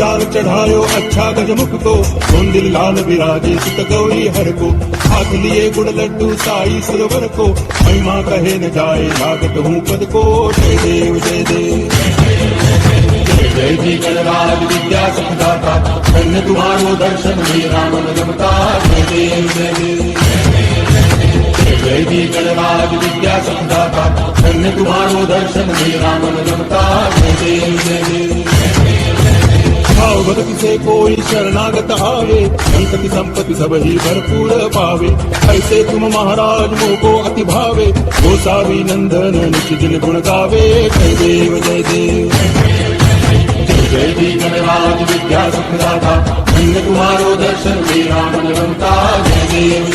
जाल चढ़ायो अच्छा गजमुख को, सोंदिल लाल विराजे चित गौरी हर को, हाथ लिए गुड़ लड्डू साई सरोवर को, महिमा कहे न जाए लागत हूँ पद को। जय देव जय देव जय जी गणराज विद्या सुखदाता, धन्य तुम्हारो दर्शन मेरा मन रमता। जय देव जय देव जय जी गणराज विद्या सुखदाता, धन्य तुम्हारो दर्शन मेरा मन रमता। जय देव जय देव भाव भक्ति से कोई शरणागत आवे, संपत्ति संपत्ति सब ही भरपूर पावे। ऐसे तुम महाराज मोको अति भावे, गोसावी नंदन नित्य दिन गुण गावे। जय देव जय देव जय जी गणराज विद्या सुखदाता, धन्य तुम्हारो दर्शन मेरा मन रमता। जय देव